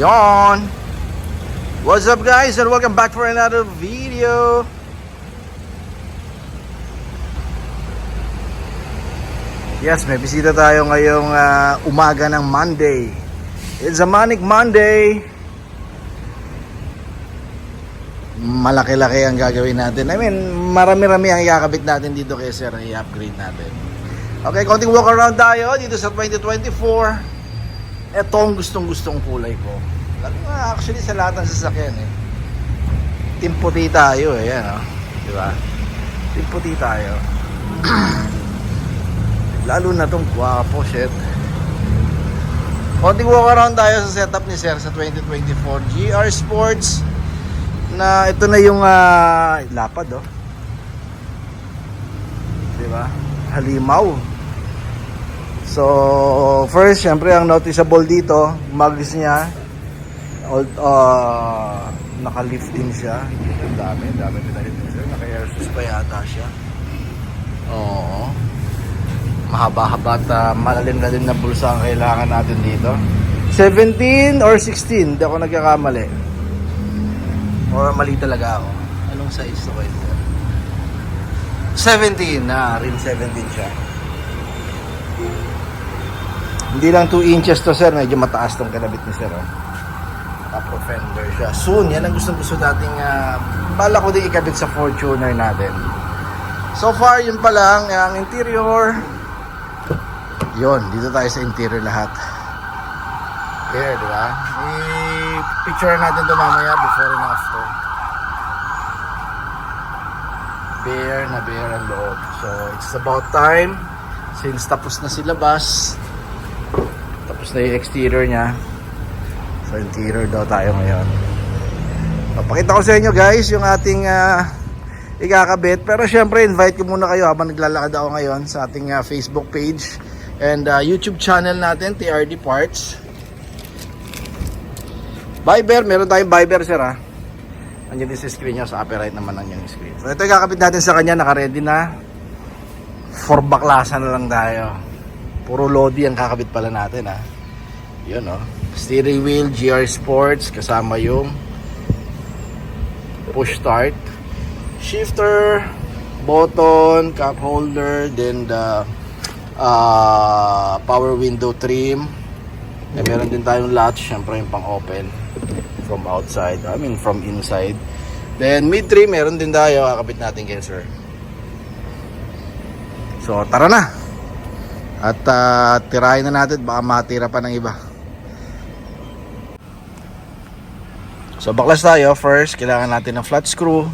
Yon. What's up guys and welcome back for another video. Yes, may bisita tayo ngayong umaga ng Monday. It's a Manic Monday. Malaki-laki ang gagawin natin. I mean, marami-rami ang ikakabit natin dito kay Sir, i-upgrade natin. Okay, konting walk around tayo dito sa 2024. Etong gustong-gustong kulay ko. Actually sa lahat ng sasakyan eh. Team puti tayo eh, yan oh. Diba? Team puti tayo. Lalo na tong guwapo, shit. Konting walk around tayo sa setup ni Sir sa 2024 GR Sports. Na ito na yung lapad oh. Diba? Halimaw. So first, syempre ang noticeable dito, mags niya naka-lift din siya. Ang dami pinalift din siya. Naka-airsus pa yata siya. Oo. Mahaba-haba at malalim-lalim na bulsa ang kailangan natin dito. 17 or 16, hindi ako nagkakamali. Or mali talaga ako. Anong size to kayo? 17 na, rim 17 siya. Hindi lang 2 inches to sir, medyo mataas tong kanabit ni sir. Upper fender siya. Soon, yan ang gusto nating bala ko din ikabit sa Fortuner natin. So far, yun pa lang, ang interior. Yun, dito tayo sa interior lahat. There, di ba? I-picture natin ito mamaya before and after. Bare ang loob. So, it's about time. Since tapos na si labas. Tapos na yung exterior niya. So, interior daw tayo ngayon. Papakita ko sa inyo guys yung ating ikakabit. Pero syempre, invite ko muna kayo habang naglalakad ako ngayon sa ating Facebook page and YouTube channel natin, TRD Parts. Viber, meron tayong Viber sir ha. Andiyan din sa screen niya, sa upper right naman nandiyan yung screen. So ito yung kakabit natin sa kanya, naka-ready na. For baklasan na lang tayo. Puro Lodi ang kakabit pala natin ha. Yun oh. Steering wheel, GR Sports, kasama yung push start. Shifter, button, cup holder, then the power window trim. Eh, meron din tayong latch, syempre yung pang open from outside, I mean from inside. Then mid trim meron din tayo, kakabit natin kay sir. So tara na. At tirahin na natin, baka matira pa ng iba. So baklas tayo. First, kailangan natin ng flat screw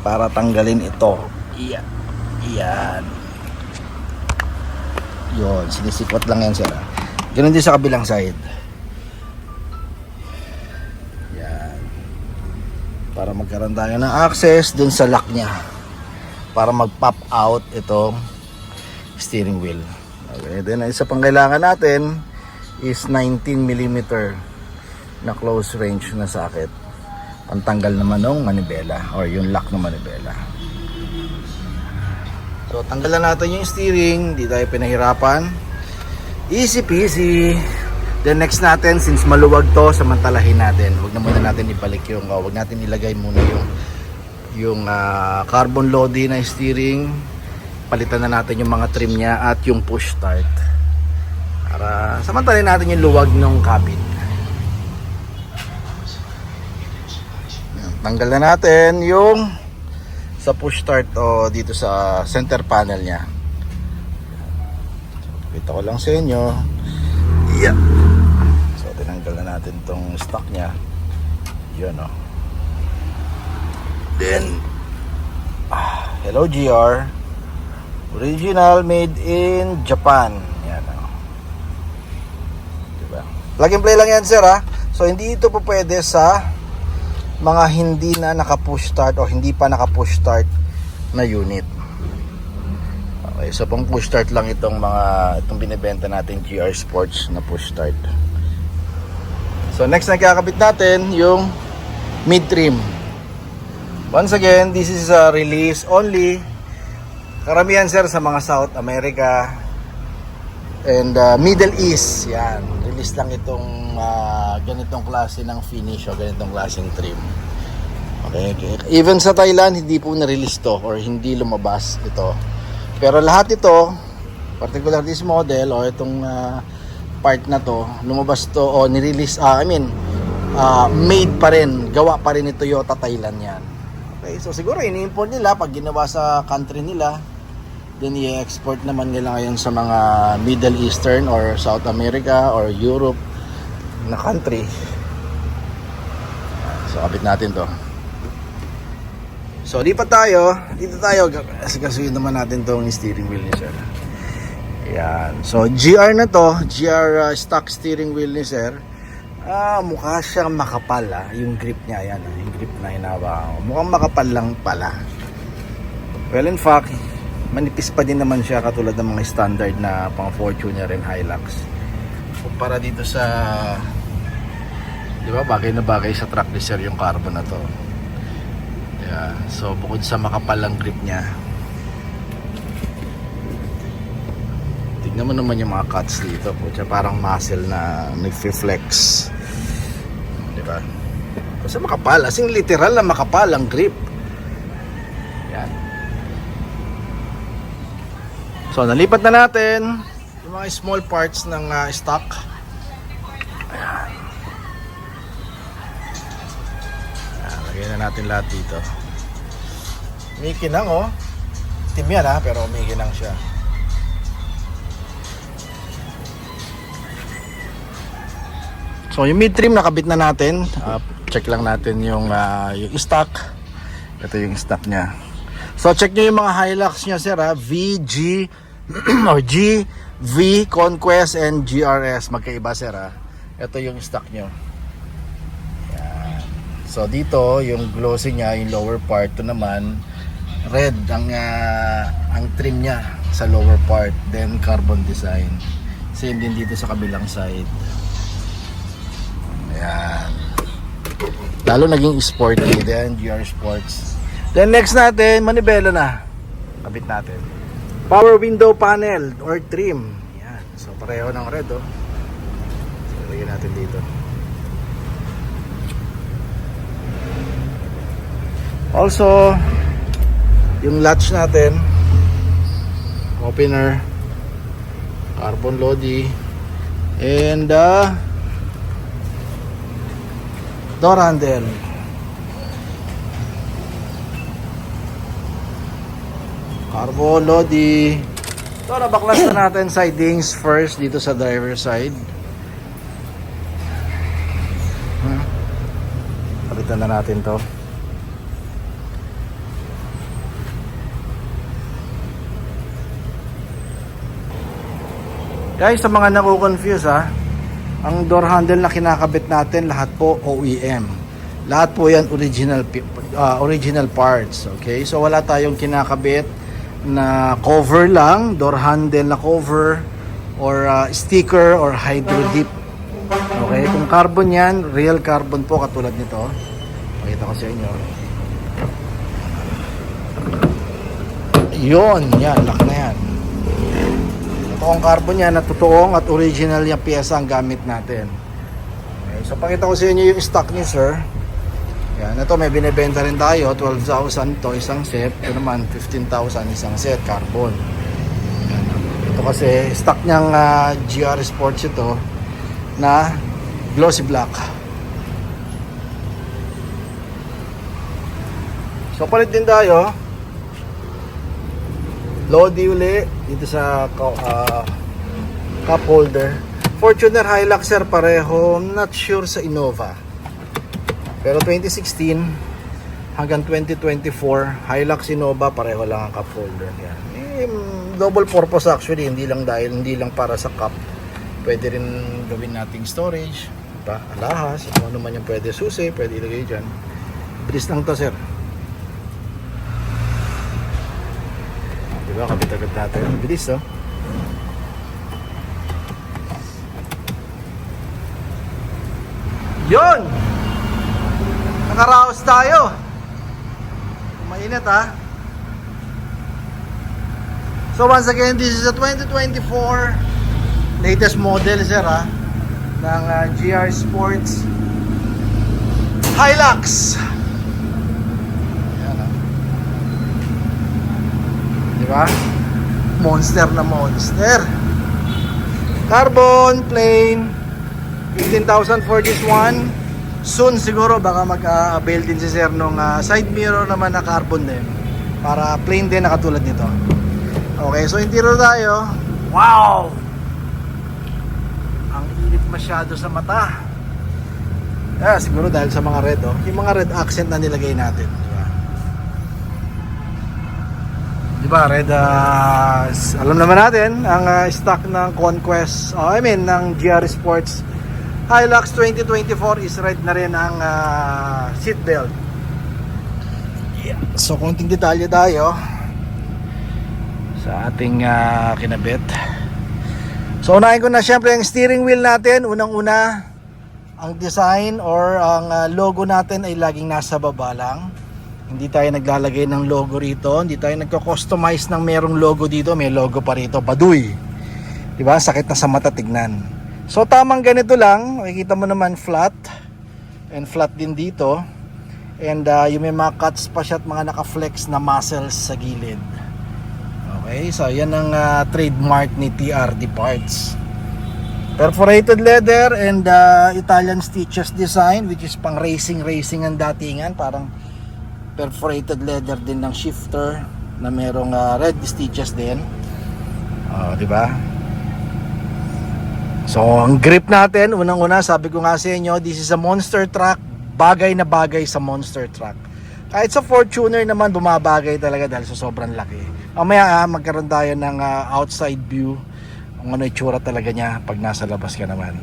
para tanggalin ito. Iyan. Yun, sinisikot lang yan sir. Ganun din sa kabilang side. Yan. Para magkaroon tayo ng access dun sa lock niya. Para mag-pop out itong steering wheel. Okay, then isa pang kailangan natin is 19mm na close range na socket. Pantanggal naman ng manibela or yung lock ng manibela. So tanggalan natin yung steering, hindi tayo pinahirapan. Easy peasy. Then next natin, since maluwag to, samantalahin natin. Huwag na muna natin ibalik yung, huwag natin ilagay muna yung carbon Lodi na steering. Palitan na natin yung mga trim niya at yung push start. Para samantalahin natin yung luwag ng cabin. Tanggal na natin yung sa push start o dito sa center panel niya. Kita ko lang sa inyo. Yeah. So tinanggal na natin tong stock niya. Yun o. Then hello GR. Original, made in Japan. Yan o. Diba? Plug and play lang yan sir ha. So hindi ito po pwede sa mga hindi na naka-push start o hindi pa naka-push start na unit. Okay, so pang push start lang itong binibenta natin GR Sports na push start. So next na kakabit natin yung mid trim. Once again, this is a release only. Karamihan sir sa mga South America, and Middle East. Yan, release lang itong ganitong klase ng finish o ganitong klaseng trim. Okay. Even sa Thailand, hindi po na-release to or hindi lumabas ito. Pero lahat ito, particular this model o itong part na to, lumabas to o nirelease, made pa rin, gawa pa rin ni Toyota Thailand yan. Okay, so siguro ini-import nila pag ginawa sa country nila, then i-export naman nila ngayon sa mga Middle Eastern or South America or Europe na country. So kapit natin to. So dito tayo, kasuyin naman natin tong steering wheel ni sir. Yan. So GR na to, GR stock steering wheel ni sir. Mukha siyang makapal yung grip niya, yan yung grip na hinawa. Mukhang makapal lang pala. Well, in fact, manipis pa din naman siya katulad ng mga standard na pang Fortuner and Hilux. Kumpara dito sa, di ba, bagay na bagay sa truck ni sir yung carbon na to. Yeah. So bukod sa makapal lang grip niya, tignan mo naman yung mga cuts dito po. Parang muscle na nag-flex. Diba? Kasi makapal. Asing literal na makapal ang grip. Yan. So, nalipat na natin yung mga small parts ng stock. Ayan. Ayan. Lagyan na natin lahat dito. May kinang Team yan pero may kinang siya. So yung mid-trim nakabit na natin. Check lang natin yung stock. Ito yung stock niya. So check nyo yung mga Hilux niya sir VG or G, V, Conquest and GRS. Magkaiba sir Ito yung stock nyo. Yan. So dito yung glossy niya, yung lower part, to naman red ang trim niya sa lower part. Then carbon design. Same din dito sa kabilang side. Ayan. Lalo naging sporty. Then GR Sports. Then next natin, manibela na. Kabit natin. Power window panel or trim. Ayan. So pareho ng red So lagyan natin dito. Also yung latch natin, opener, carbon lodi, and door handle. Carbon lodi. So nabaklas na natin sidings first dito sa driver side. Palitan na natin to. Guys, sa mga naku-confuse ang door handle na kinakabit natin lahat po OEM. Lahat po yan original parts, okay? So wala tayong kinakabit na cover lang, door handle na cover or sticker or hydro dip. Okay, kung carbon yan, real carbon po katulad nito. Pakita ko sa inyo. Yun, yan, lock na yan. Totoong carbon yan na totoong at original yung pyesa ang gamit natin. Okay, so pakita ko sa inyo yung stock ni sir. Yan, ito may binibenta rin tayo, 12,000 to isang set. Ito naman 15,000 isang set carbon. Yan. Ito kasi stock niyang GR Sports ito na glossy black. So palit din tayo. Lodi uli dito sa cup holder. Fortuner Hilux sir pareho, not sure sa Innova. Pero 2016 hanggang 2024 Hilux Innova pareho lang ang cup holder. Yan. Double purpose actually, hindi lang para sa cup. Pwede rin gawin nating storage, diba? Alahas, ano naman yung pwede, susi, pwede ilagay dyan. Bilis lang to sir. Diba, kabit-agad natin. Bilis, Yun! Nakaraos tayo. Mainit, So once again, this is a 2024 latest model sir ha, ng GR Sports Hilux. Ayan, di ba? Monster na monster. Carbon plain, 15,000 for this one. Soon siguro baka mag-avail din si sir nung side mirror naman na carbon din, para plain din na katulad nito. Okay, so interior tayo. Wow! Ang init masyado sa mata. Siguro dahil sa mga red, oh. Yung mga red accent na nilagay natin, di ba? Red, alam naman natin ang stock ng Conquest, ng GR Sports Hilux 2024 is red na rin ang seat belt. Yeah. So konting detalye tayo sa ating kinabit. So unahin ko na syempre ang steering wheel natin. Unang-una, ang design or ang logo natin ay laging nasa baba lang. Hindi tayo naglalagay ng logo rito. Hindi tayo nagko-customize ng merong logo dito. May logo pa rito, Baduy. Diba? Sakit na sa mata tignan. So tamang ganito lang. Makikita mo naman flat. And flat din dito. And yung may mga cuts pa siya at mga naka-flex na muscles sa gilid. Okay, so yan ang trademark ni TRD Parts. Perforated leather and Italian stitches design, which is pang racing ang datingan. Parang perforated leather din ng shifter na merong red stitches din. Di ba? So ang grip natin, unang-una sabi ko nga sa inyo, this is a monster truck. Bagay na bagay sa monster truck. Kahit sa Fortuner naman bumabagay talaga dahil sa sobrang laki. Mamaya magkaroon tayo ng outside view kung ano itsura talaga niya pag nasa labas ka naman.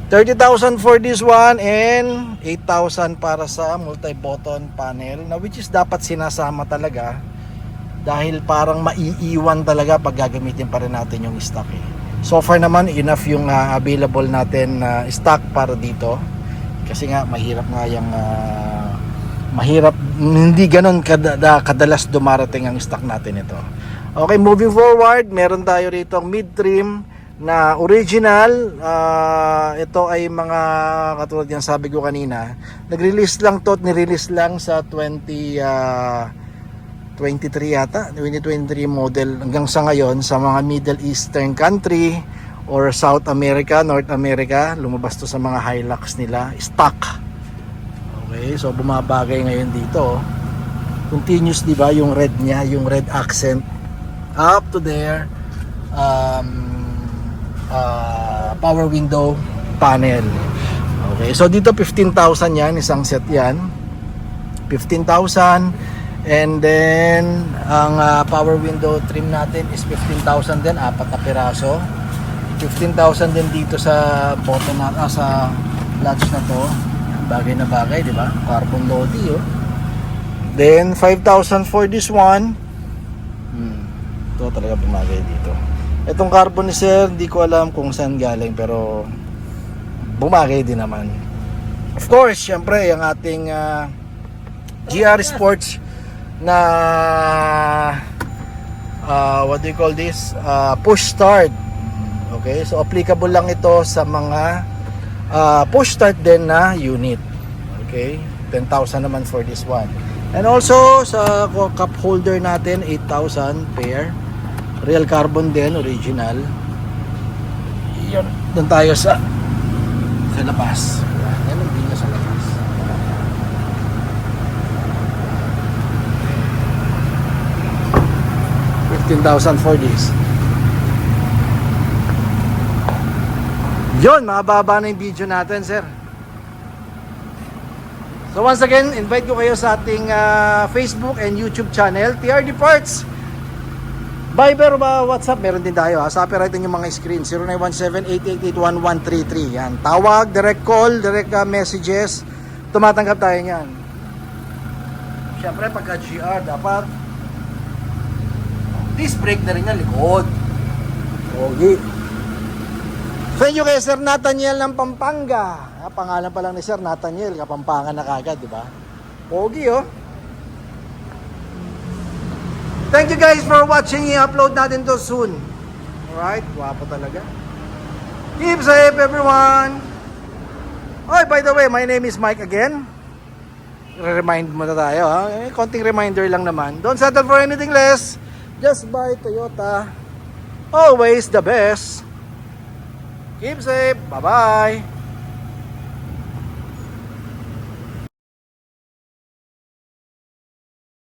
30,000 for this one and 8,000 para sa multi-button panel, na which is dapat sinasama talaga dahil parang maiiwan talaga pag gagamitin pa rin natin yung stock eh. So far naman enough yung available natin stock para dito, kasi nga mahirap nga yung mahirap, hindi ganun kadalas dumarating ang stock natin ito. Okay, moving forward, meron tayo rito mid-trim na original. Ito ay mga katulad yan sabi ko kanina, nag-release lang to, nirelease lang sa 2023 yata, 2023 model hanggang sa ngayon sa mga Middle Eastern country or South America, North America. Lumabas to sa mga Hilux nila stock. Okay, so bumabagay ngayon dito. Continuous, di ba, yung red niya, yung red accent up to there. Power window panel. Okay, so dito 15,000 yan, isang set yan. 15,000. And then ang power window trim natin is 15,000 din, apat na piraso. 15,000 din dito sa bottom na sa latch na to. Bagay na bagay, di ba? Carbon lodi, oh. Then 5,000 for this one. Ito talaga bumagay dito. Itong carbon ni sir, hindi ko alam kung saan galing, pero bumagay din naman. Of course, syempre ang ating GR Sports na what do you call this, push start. Okay, so applicable lang ito sa mga push start din na unit. Okay, 10,000 naman for this one. And also sa cup holder natin, 8,000 pair, real carbon din, original. Yun, doon tayo sa labas. Yan ang binya sa labas. $15,000 for this. Yun, mababa na yung video natin, sir. So once again, invite ko kayo sa ating Facebook and YouTube channel, TRD Parts. Viber ba, WhatsApp, meron din tayo. Sa right yung mga screen, 0917-888-1133. Yan, tawag, direct call, direct messages. Tumatanggap tayo niyan. Siyempre, pagka GR, dapat disc brake na rin na likod. Okay. Thank you kay Sir Nathaniel ng Pampanga. Pangalan pa lang ni Sir Nathaniel, Kapampangan na kagad, di ba? Pogi, oh. Thank you guys for watching. I-upload natin to soon. Alright, guwapo talaga. Keep safe, everyone. Oh, by the way, my name is Mike again. Remind mo na tayo, ha? Konting reminder lang naman. Don't settle for anything less. Just buy Toyota. Always the best. Keep safe. Bye-bye.